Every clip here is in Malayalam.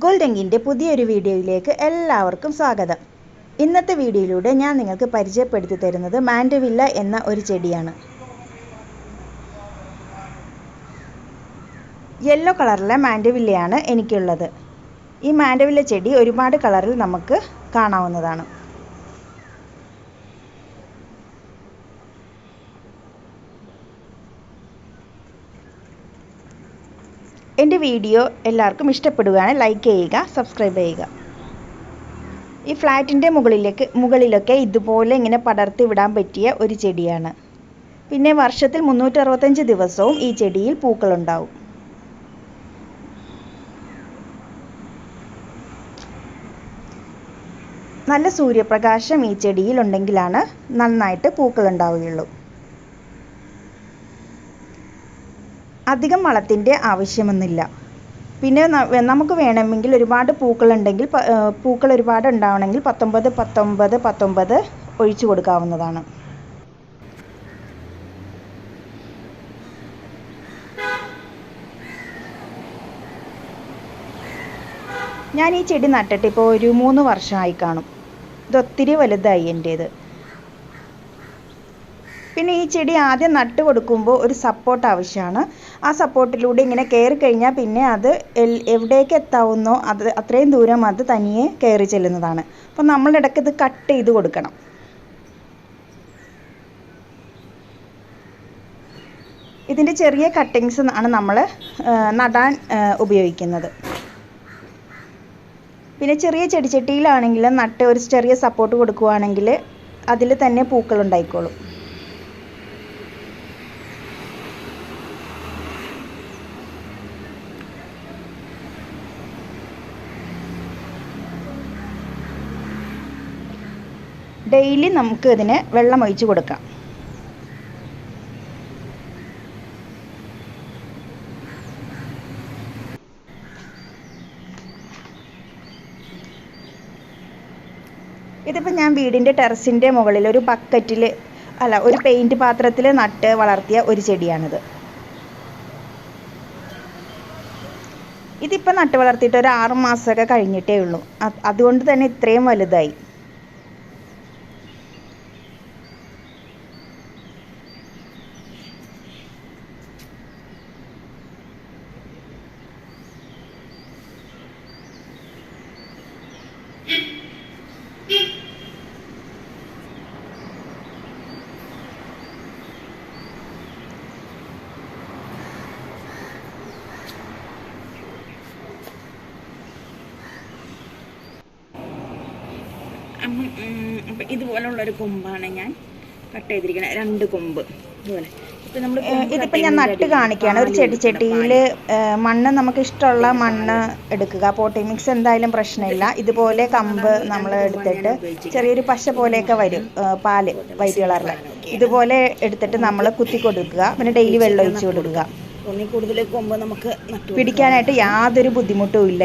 ഗോൾഡെങ്കിൻ്റെ പുതിയൊരു വീഡിയോയിലേക്ക് എല്ലാവർക്കും സ്വാഗതം. ഇന്നത്തെ വീഡിയോയിലൂടെ ഞാൻ നിങ്ങൾക്ക് പരിചയപ്പെടുത്തി തരുന്നത് മാൻഡവില്ല എന്ന ഒരു ചെടിയാണ്. യെല്ലോ കളറിലെ മാൻഡവില്ലയാണ് എനിക്കുള്ളത്. ഈ മാൻഡവില്ല ചെടി ഒരുപാട് കളറിൽ നമുക്ക് കാണാവുന്നതാണ്. എൻ്റെ വീഡിയോ എല്ലാവർക്കും ഇഷ്ടപ്പെടുകയാണ്. ലൈക്ക് ചെയ്യുക, സബ്സ്ക്രൈബ് ചെയ്യുക. ഈ ഫ്ലാറ്റിൻ്റെ മുകളിലൊക്കെ ഇതുപോലെ ഇങ്ങനെ പടർത്തി വിടാൻ പറ്റിയ ഒരു ചെടിയാണ്. പിന്നെ വർഷത്തിൽ 365 ദിവസവും ഈ ചെടിയിൽ പൂക്കളുണ്ടാവും. നല്ല സൂര്യപ്രകാശം ഈ ചെടിയിൽ ഉണ്ടെങ്കിലാണ് നന്നായിട്ട് പൂക്കളുണ്ടാവുകയുള്ളൂ. അധികം വളത്തിൻ്റെ ആവശ്യമൊന്നുമില്ല. പിന്നെ നമുക്ക് വേണമെങ്കിൽ ഒരുപാട് പൂക്കൾ ഒരുപാട് ഉണ്ടാവണമെങ്കിൽ 19 ഒഴിച്ചു കൊടുക്കാവുന്നതാണ്. ഞാൻ ഈ ചെടി നട്ടിട്ട് ഇപ്പോൾ ഒരു 3 വർഷമായി കാണും. ഇതൊത്തിരി വലുതായി എൻ്റേത്. പിന്നെ ഈ ചെടി ആദ്യം നട്ട് കൊടുക്കുമ്പോൾ ഒരു സപ്പോർട്ട് ആവശ്യമാണ്. ആ സപ്പോർട്ടിലൂടെ ഇങ്ങനെ കയറി കഴിഞ്ഞാൽ പിന്നെ അത് എവിടേക്ക് എത്താവുന്നോ അത്രയും ദൂരം അത് തനിയെ കയറി ചെല്ലുന്നതാണ്. അപ്പോൾ നമ്മൾ ഇടയ്ക്ക് ഇത് കട്ട് ചെയ്ത് കൊടുക്കണം. ഇതിൻ്റെ ചെറിയ കട്ടിങ്സ് ആണ് നമ്മൾ നടാൻ ഉപയോഗിക്കുന്നത്. പിന്നെ ചെറിയ ചെടിച്ചട്ടിയിലാണെങ്കിൽ നട്ട് ഒരു ചെറിയ സപ്പോർട്ട് കൊടുക്കുകയാണെങ്കിൽ അതിൽ തന്നെ പൂക്കൾ ഉണ്ടായിക്കോളും. ഡെയിലി നമുക്ക് ഇതിന് വെള്ളം ഒഴിച്ച് കൊടുക്കാം. ഇതിപ്പോൾ ഞാൻ വീടിൻ്റെ ടെറസിൻ്റെ മുകളിൽ ഒരു ഒരു പെയിൻറ്റ് പാത്രത്തിൽ നട്ട് വളർത്തിയ ഒരു ചെടിയാണിത്. ഇതിപ്പോൾ നട്ട് വളർത്തിയിട്ട് ഒരു 6 മാസമൊക്കെ കഴിഞ്ഞിട്ടേ ഉള്ളൂ. അതുകൊണ്ട് തന്നെ ഇത്രയും വലുതായി. അപ്പം ഇതുപോലുള്ളൊരു കൊമ്പാണ് ഞാൻ കട്ട് ചെയ്തിരിക്കുന്നത്. 2 കൊമ്പ് ഇതുപോലെ. ഇതിപ്പോൾ ഞാൻ നട്ട് കാണിക്കുകയാണ്. ഒരു ചെടിച്ചട്ടിയിൽ മണ്ണ് നമുക്ക് ഇഷ്ടമുള്ള മണ്ണ് എടുക്കുക. പോട്ടി മിക്സ് എന്തായാലും പ്രശ്നമില്ല. ഇതുപോലെ കമ്പ് നമ്മൾ എടുത്തിട്ട് ചെറിയൊരു പശ പോലെയൊക്കെ വരും, പാല് വൈറ്റ് കളറിൽ. ഇതുപോലെ എടുത്തിട്ട് നമ്മൾ കുത്തി കൊടുക്കുക. പിന്നെ ഡെയിലി വെള്ളം ഒഴിച്ച് കൊടുക്കുക. കൂടുതൽ കൊമ്പ് നമുക്ക് പിടിക്കാനായിട്ട് യാതൊരു ബുദ്ധിമുട്ടും ഇല്ല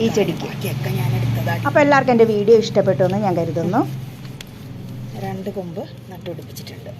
ഈ ചെടിക്ക്. അപ്പോൾ എല്ലാവർക്കും എൻ്റെ വീഡിയോ ഇഷ്ടപ്പെട്ടു എന്ന് ഞാൻ കരുതുന്നു. 2 കൊമ്പ് നട്ടുപിടിപ്പിച്ചിട്ടുണ്ട്.